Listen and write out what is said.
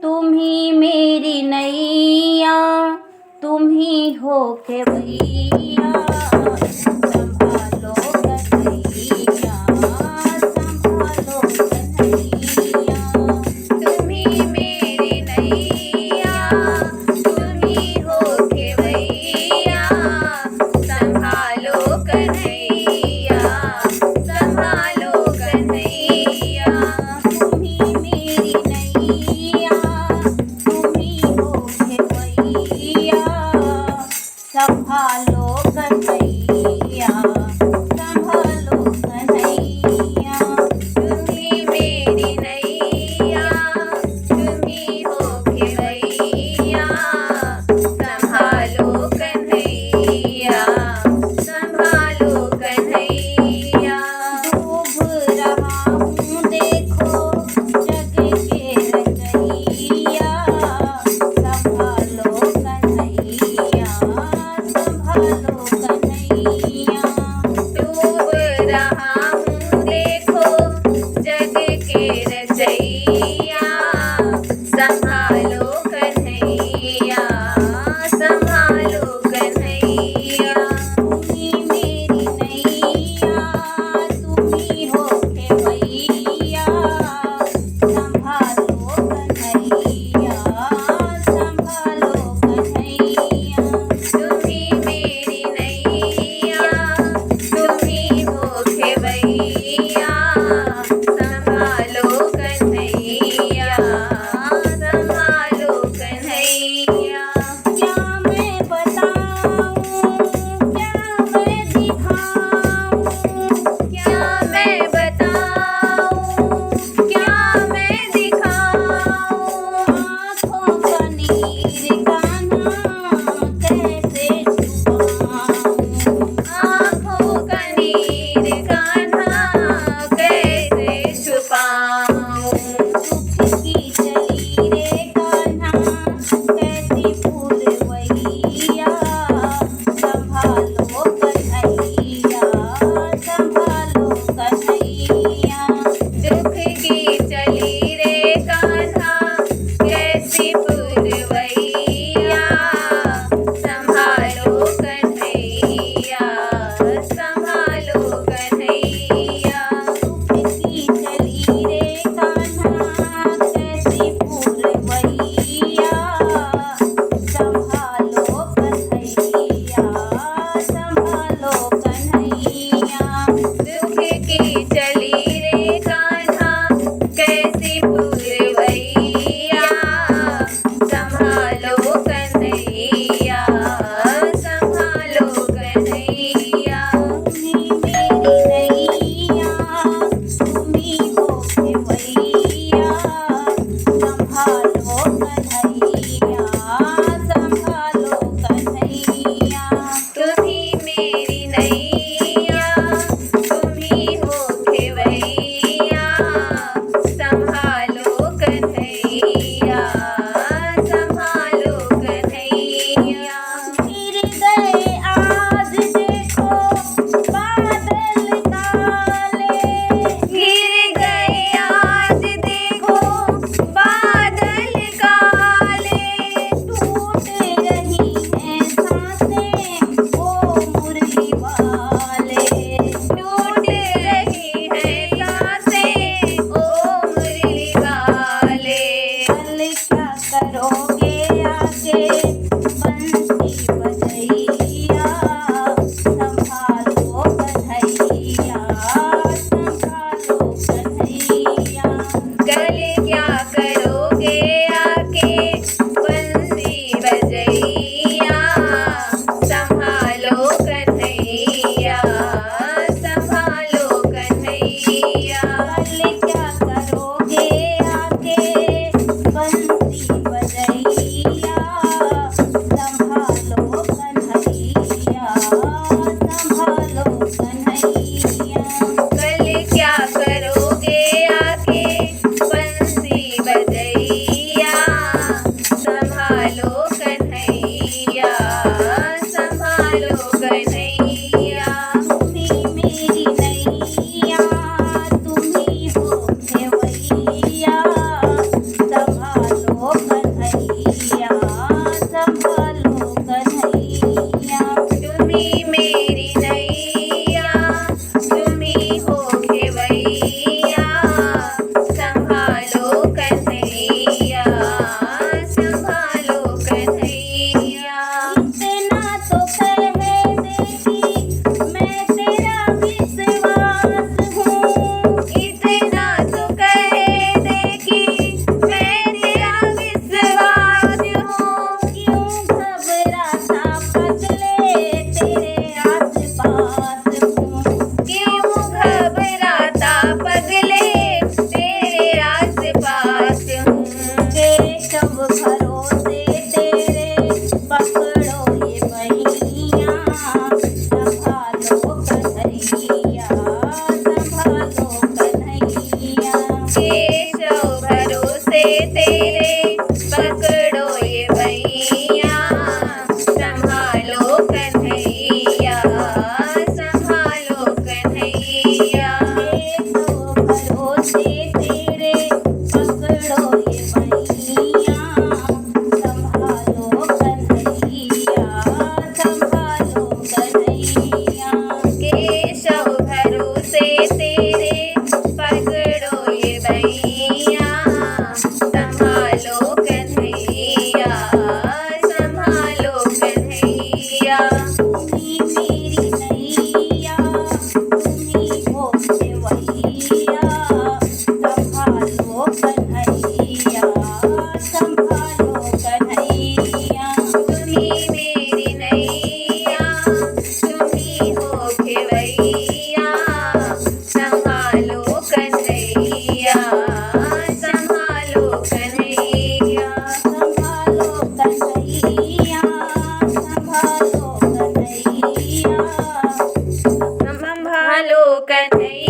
तुम ही मेरी नैया, तुम ही हो खेवैया, संभालो कन्हैया, संभालो कन्हैया। तुम ही मेरी नैया, तुम ही हो खेवैया, संभालो कन्हैया, संभालो कन्हैया। तुम ही मेरी नैया, तुम ही हो खेवैया, संभालो कन्हैया, संभालो कन्हैया। तुम ही मेरी नैया, तुम ही हो खेवैया, संभालो कन्हैया, संभालो कन्हैया। डूब रहा हूँ देखो जग के रचैया, संभालो कन्हैया, संभालो कन्हैया। डूब रहा हूँ देखो जग के रचैया, संभालो कन्हैया, संभालो कन्हैया। तुम ही मेरी नैया, तुम ही हो खेवैया, संभालो कन्हैया, संभालो कन्हैया। तुम ही मेरी नैया, तुम ही हो खेवैया, संभालो कन्हैया, संभालो कन्हैया। क्या मैं बताऊं, क्या मैं दिखाऊं, क्या मैं बताऊं, क्या मैं दिखाऊं। आँखों का नीर कान्हा कैसे छुपाऊं, आँखों का नीर कान्हा कैसे छुपाऊं। सुख की चली रे कान्हा कैसी फूलवैया, संभालो कन्हैया, संभालो कन्हैया। दुख की चली रे कान्हा कैसी फूलवैया, संभालो कन्हैया, संभालो कन्हैया। दुख की चली रे कान्हा कैसी फूलवैया, संभालो कन्हैया, संभालो कन्हैया। दुख की चली रे कान्हा कैसी फूलवैया, संभालो कन्हैया, संभालो कन्हैया। तुम ही मेरी नैया, तुम ही हो खेवैया, संभालो कन्हैया, संभालो कन्हैया। तुम ही मेरी नैया, तुम ही हो खेवैया, संभालो कन्हैया, संभालो कन्हैया। गिर गए आज देखो बादल काले, गिर गए आज देखो बादल काले। टूट रही हैं सांसें ओ मुरली वाले, टूट रही हैं सांसें ओ मुरली वाले। कल क्या करोगे आगे बंसी बजैया, संभालो कन्हैया, संभालो कन्हैया। कल क्या करोगे आके बंसी बजैया, संभालो कन्हैया, संभालो कन्हैया। कल क्या करोगे आके बंसी बजैया, संभालो कन्हैया, संभालो कन्हैया। कल क्या करोगे आके बंसी बजैया, संभालो कन्हैया, संभालो कन्हैया। तुम ही मेरी नैया, तुम ही हो केशव भरोसे तेरे पकड़ो ये भैया संभालो कन्हैया संभालो कन्हैया केशव भरोसे तेरे पकड़ो ये भैया संभालो कन्हैया संभालो कन्हैया केशव भरोसे तेरे पकड़ो ये भैया संभालो कन्हैया संभालो कन्हैया तुम्ही मेरी नैया तुम्ही हो खेवैया संभालो कन्हैया संभालो कन्हैया तुम्ही मेरी नैया तुम्ही हो खेवैया संभालो कन्हैया संभालो कन्हैया संभालो कन्हैया संभालो कन्हैया संभालो कन्हैया